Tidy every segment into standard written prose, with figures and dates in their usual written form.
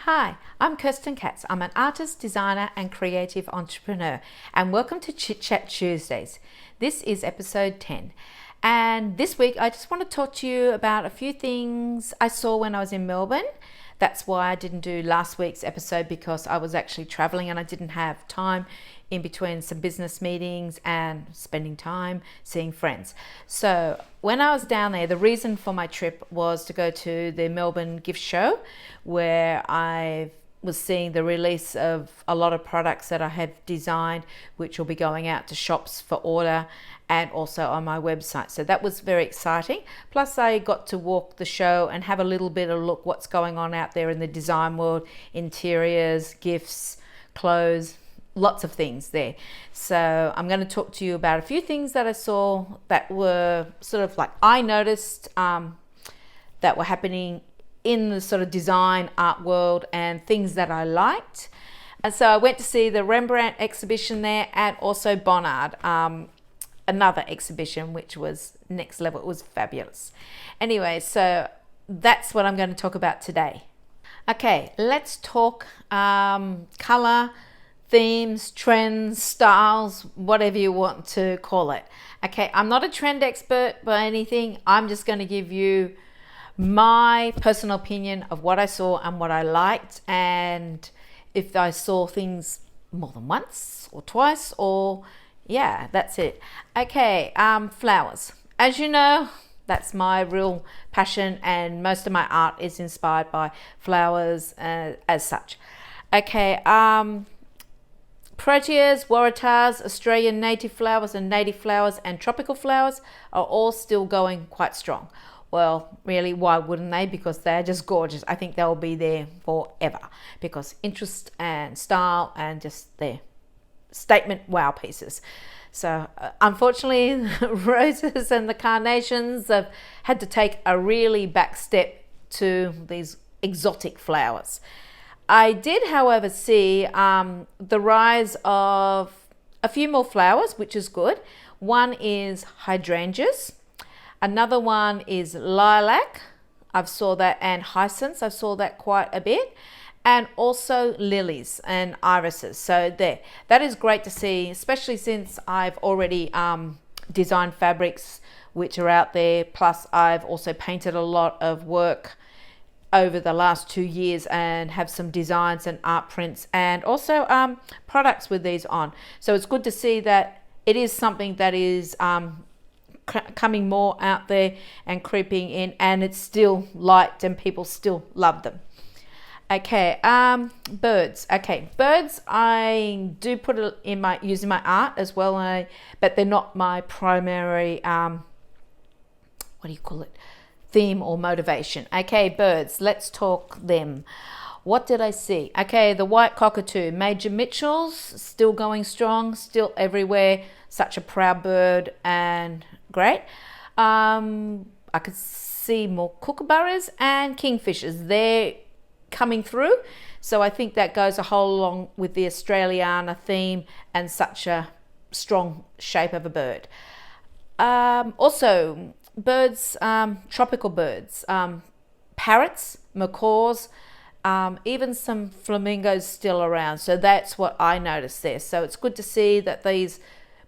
Hi, I'm Kirsten Katz. I'm an artist, designer, and creative entrepreneur, and welcome to Chit Chat Tuesdays. This is episode 10. And this week, I just want to talk to you about a few things I saw when I was in Melbourne. That's why I didn't do last week's episode, because I was actually traveling and I didn't have time in between some business meetings and spending time seeing friends. So when I was down there, the reason for my trip was to go to the Melbourne Gift Show, where I was seeing the release of a lot of products that I have designed, which will be going out to shops for order and also on my website. So that was very exciting. Plus I got to walk the show and have a little bit of look what's going on out there in the design world, interiors, gifts, clothes, lots of things there. So I'm going to talk to you about a few things that I saw that were sort of like I noticed that were happening in the sort of design art world and things that I liked. And so I went to see the Rembrandt exhibition there and also Bonnard, another exhibition which was next level. It was fabulous. Anyway, so that's what I'm going to talk about today. Okay, let's talk color, themes, trends, styles, whatever you want to call it. Okay, I'm not a trend expert by anything. I'm just going to give you my personal opinion of what I saw and what I liked, and if I saw things more than once or twice, or yeah, that's it. Okay, flowers. As you know, that's my real passion, and most of my art is inspired by flowers as such. Okay, proteas, waratahs, Australian native flowers and tropical flowers are all still going quite strong. Well, really, why wouldn't they? Because they're just gorgeous. I think they'll be there forever because interest and style and just their statement wow pieces. So unfortunately, the roses and the carnations have had to take a really back step to these exotic flowers. I did, however, see the rise of a few more flowers, which is good. One is hydrangeas. Another one is lilac. I've saw that, and hyacinths. I saw that quite a bit. And also lilies and irises. So there, that is great to see, especially since I've already designed fabrics which are out there. Plus I've also painted a lot of work over the last 2 years and have some designs and art prints and also products with these on. So it's good to see that it is something that is coming more out there and creeping in, and it's still liked and people still love them. Okay, birds. Okay, birds I do put it in my using my art as well, but they're not my primary theme or motivation. Okay, birds, let's talk them. What did I see? Okay, the white cockatoo, Major Mitchell's, still going strong, still everywhere. Such a proud bird and great. I could see more kookaburras and kingfishers. They're coming through. So I think that goes a whole along with the Australiana theme and such a strong shape of a bird. Also, birds, tropical birds, parrots, macaws, even some flamingos still around. So that's what I noticed there. So it's good to see that these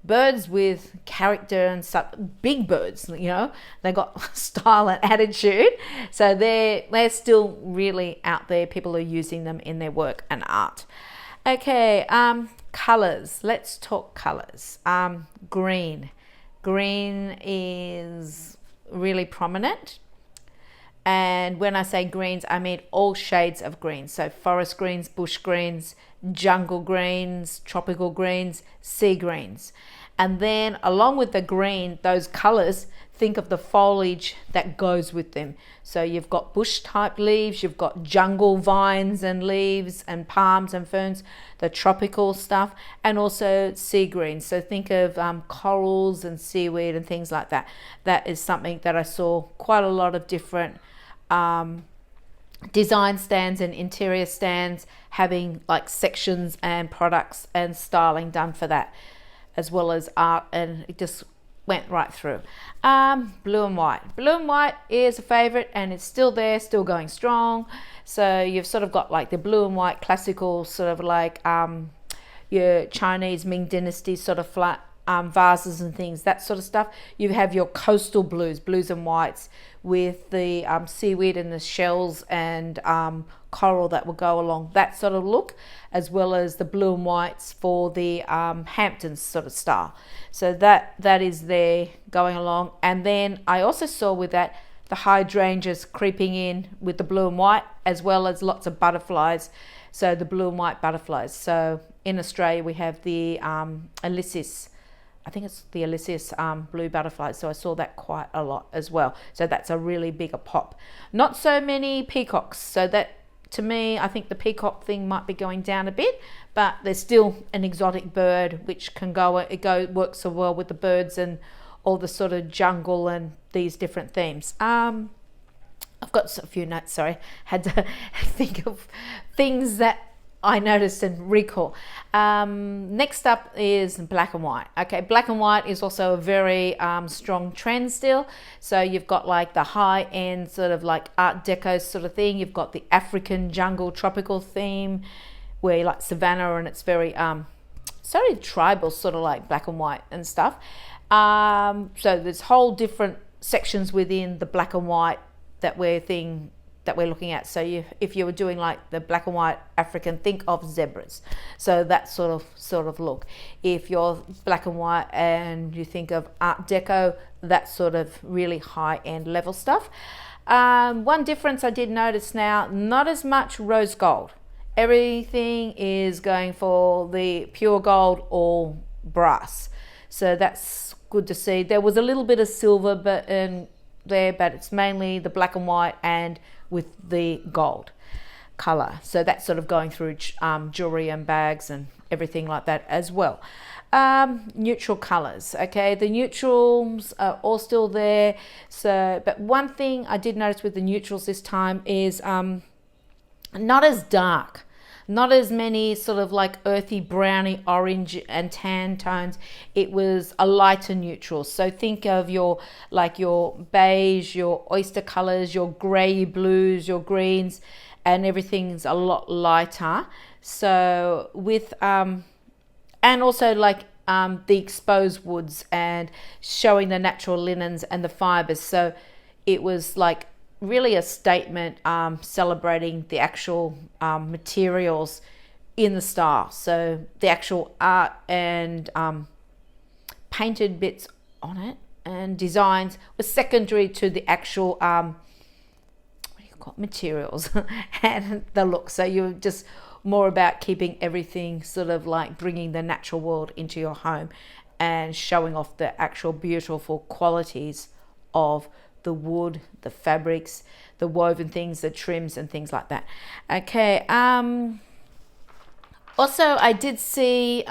birds with character and such, big birds, you know, they got style and attitude. So they're still really out there. People are using them in their work and art. Okay, colors. Let's talk colors. Green. Green is really prominent. And when I say greens, I mean all shades of greens. So forest greens, bush greens, jungle greens, tropical greens, sea greens. And then along with the green, those colors, think of the foliage that goes with them. So you've got bush type leaves, you've got jungle vines and leaves and palms and ferns, the tropical stuff, and also sea greens. So think of corals and seaweed and things like that. That is something that I saw quite a lot of different design stands and interior stands having like sections and products and styling done for that, as well as art, and it just went right through. Blue and white. Blue and white is a favorite, and it's still there, still going strong. So you've sort of got like the blue and white classical sort of like your Chinese Ming Dynasty sort of flat vases and things, that sort of stuff. You have your coastal blues and whites with the seaweed and the shells and coral that will go along that sort of look, as well as the blue and whites for the Hamptons sort of style. So that is there going along. And then I also saw with that the hydrangeas creeping in with the blue and white, as well as lots of butterflies. So the blue and white butterflies. So in Australia we have the Ilyssus, I think it's the Ilyssus blue butterflies. So I saw that quite a lot as well. So that's a really bigger pop. Not so many peacocks. So that, to me, I think the peacock thing might be going down a bit, but there's still an exotic bird which can works so well with the birds and all the sort of jungle and these different themes. I've got a few notes, sorry. Had to think of things that I noticed and recall. Next up is black and white. Okay, black and white is also a very strong trend still. So you've got like the high end sort of like Art Deco sort of thing. You've got the African jungle tropical theme where you like savannah, and it's very tribal, sort of like black and white and stuff. So there's whole different sections within the black and white that we're looking at. So if you were doing like the black and white African, think of zebras. So that sort of look. If you're black and white and you think of Art Deco, that sort of really high end level stuff. One difference I did notice now, not as much rose gold. Everything is going for the pure gold or brass. So that's good to see. There was a little bit of silver but it's mainly the black and white and with the gold color. So that's sort of going through jewelry and bags and everything like that as well. Neutral colors. Okay, the neutrals are all still there. So, but one thing I did notice with the neutrals this time is not as dark. Not as many sort of like earthy, browny, orange and tan tones. It was a lighter neutral. So think of your beige, your oyster colors, your grey blues, your greens, and everything's a lot lighter. So with and also like the exposed woods and showing the natural linens and the fibers. So it was like really a statement celebrating the actual materials in the style. So the actual art and painted bits on it and designs were secondary to the actual materials and the look. So you're just more about keeping everything sort of like bringing the natural world into your home and showing off the actual beautiful qualities of the wood, the fabrics, the woven things, the trims and things like that. Okay. Also, I did see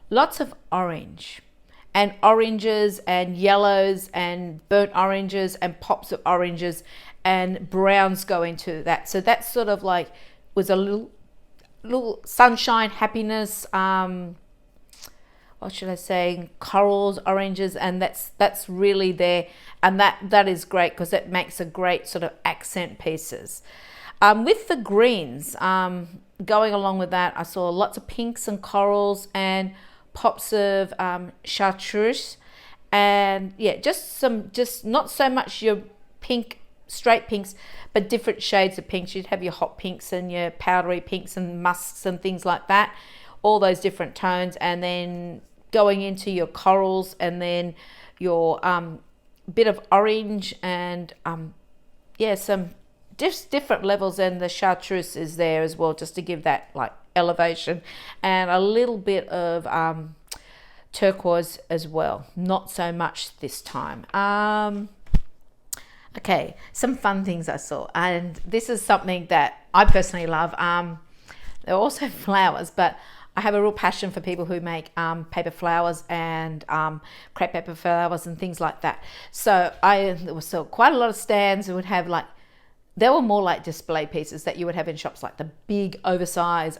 lots of orange and oranges and yellows and burnt oranges and pops of oranges and browns go into that. So that sort of like was a little sunshine, happiness, what should I say, corals, oranges, and that's really there, and that is great because it makes a great sort of accent pieces. With the greens, going along with that, I saw lots of pinks and corals and pops of chartreuse, and yeah, just not so much your pink, straight pinks, but different shades of pinks. You'd have your hot pinks and your powdery pinks and musks and things like that. All those different tones, and then going into your corals, and then your bit of orange and some different levels, and the chartreuse is there as well, just to give that like elevation, and a little bit of turquoise as well. Not so much this time. Okay, some fun things I saw, and this is something that I personally love. There are also flowers, but I have a real passion for people who make paper flowers and crepe paper flowers and things like that. So there was quite a lot of stands that would have like they were more like display pieces that you would have in shops, like the big oversized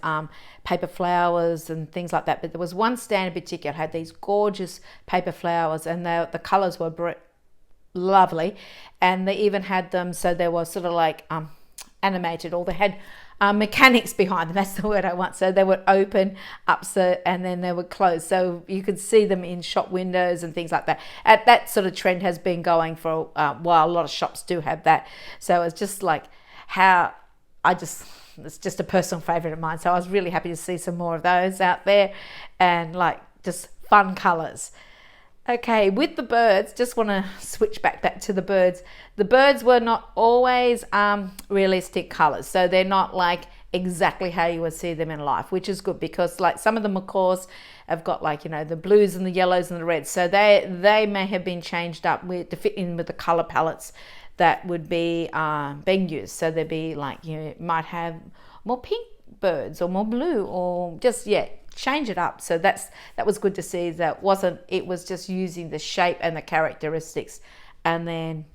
paper flowers and things like that. But there was one stand in particular had these gorgeous paper flowers, and the colors were lovely, and they even had them so they were sort of like animated, or they had mechanics behind them. That's the word I want. So they would open up, and then they would close, so you could see them in shop windows and things like that. That sort of trend has been going for a while. A lot of shops do have that. So it's just like it's just a personal favorite of mine. So I was really happy to see some more of those out there, and like just fun colors. Okay, with the birds, just want to switch back to the birds. The birds were not always realistic colors, so they're not like exactly how you would see them in life, which is good, because like some of the macaws have got like, you know, the blues and the yellows and the reds, so they may have been changed up to fit in with the color palettes that would be being used. So there'd be like, you might have more pink birds or more blue, or just change it up. So that was good to see. It was just using the shape and the characteristics, and then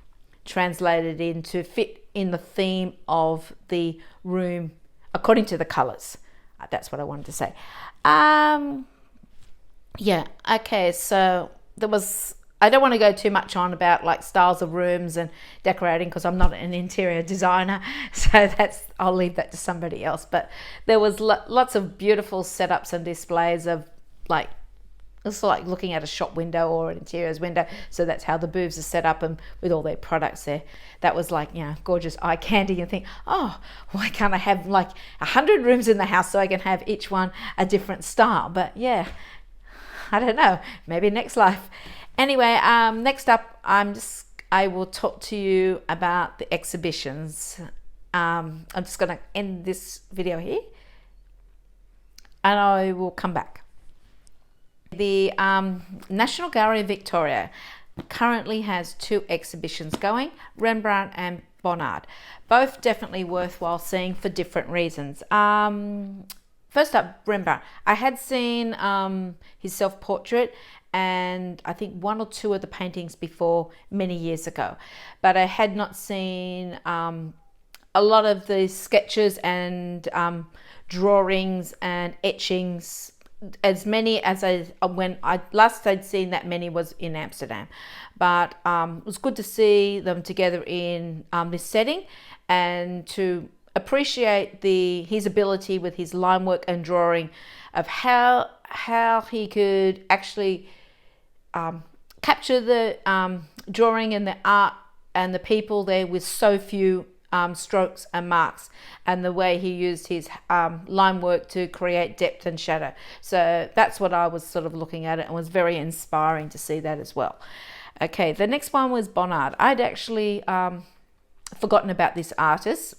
translated into fit in the theme of the room according to the colors. That's what I wanted to say. Okay, so I don't want to go too much on about like styles of rooms and decorating, because I'm not an interior designer, so I'll leave that to somebody else. But there was lots of beautiful setups and displays of like, it's like looking at a shop window or an interiors window. So that's how the booths are set up, and with all their products there. That was like, you know, gorgeous eye candy. You think, oh, why can't I have like 100 rooms in the house so I can have each one a different style? But yeah, I don't know, maybe next life. Anyway, next up, I will talk to you about the exhibitions. I'm just going to end this video here, and I will come back. The National Gallery of Victoria currently has 2 exhibitions going, Rembrandt and Bonnard. Both definitely worthwhile seeing for different reasons. First up, Rembrandt. I had seen his self-portrait, and I think 1 or 2 of the paintings before many years ago, but I had not seen a lot of the sketches and drawings and etchings, as many as when I last had seen that many was in Amsterdam. But it was good to see them together in this setting, and to appreciate his ability with his line work and drawing, of how he could actually capture the drawing and the art and the people there with so few strokes and marks, and the way he used his line work to create depth and shadow. So that's what I was sort of looking at, it, and was very inspiring to see that as well. Okay, the next one was Bonnard. I'd actually forgotten about this artist.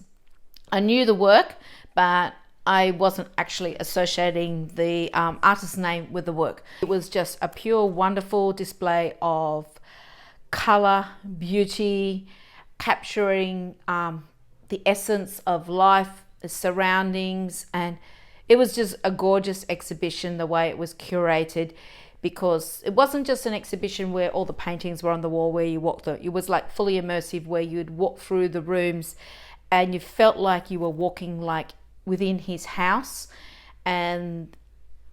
I knew the work, but I wasn't actually associating the artist's name with the work. It was just a pure, wonderful display of color, beauty, capturing the essence of life, the surroundings, and it was just a gorgeous exhibition the way it was curated, because it wasn't just an exhibition where all the paintings were on the wall where you walked through. It was like fully immersive, where you'd walk through the rooms and you felt like you were walking like within his house and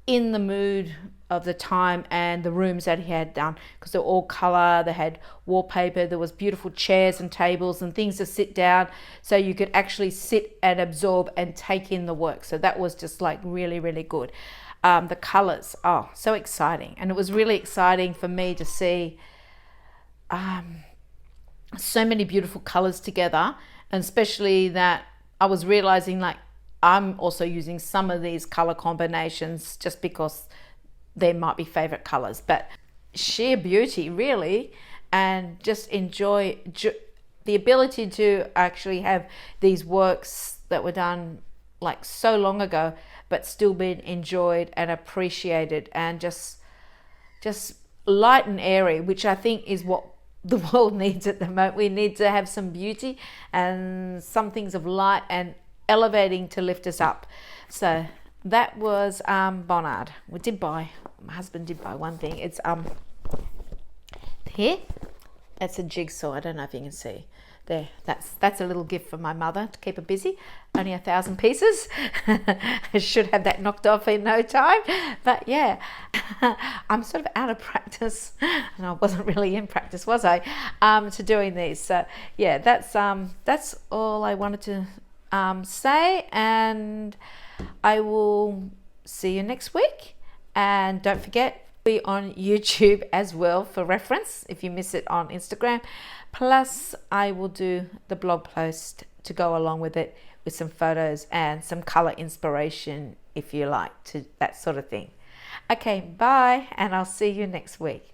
in the mood of the time and the rooms that he had done, because they're all color, they had wallpaper, there was beautiful chairs and tables and things to sit down, so you could actually sit and absorb and take in the work. So that was just like really, really good. The colors, oh, so exciting. And it was really exciting for me to see so many beautiful colors together, and especially that I was realizing like I'm also using some of these color combinations just because they might be favorite colors, but sheer beauty really, and just enjoy the ability to actually have these works that were done like so long ago but still being enjoyed and appreciated, and just light and airy, which I think is what the world needs at the moment. We need to have some beauty and some things of light and elevating to lift us up. So that was Bonnard. My husband did buy one thing. It's here. It's a jigsaw. I don't know if you can see. there, that's a little gift from my mother to keep her busy. Only 1,000 pieces. I should have that knocked off in no time. But yeah, I'm sort of out of practice, and I wasn't really in practice, was I? To doing these. So yeah, that's all I wanted to say, and I will see you next week. And don't forget, be on YouTube as well for reference if you miss it on Instagram. Plus, I will do the blog post to go along with it, with some photos and some color inspiration if you like, to that sort of thing. Okay, bye, and I'll see you next week.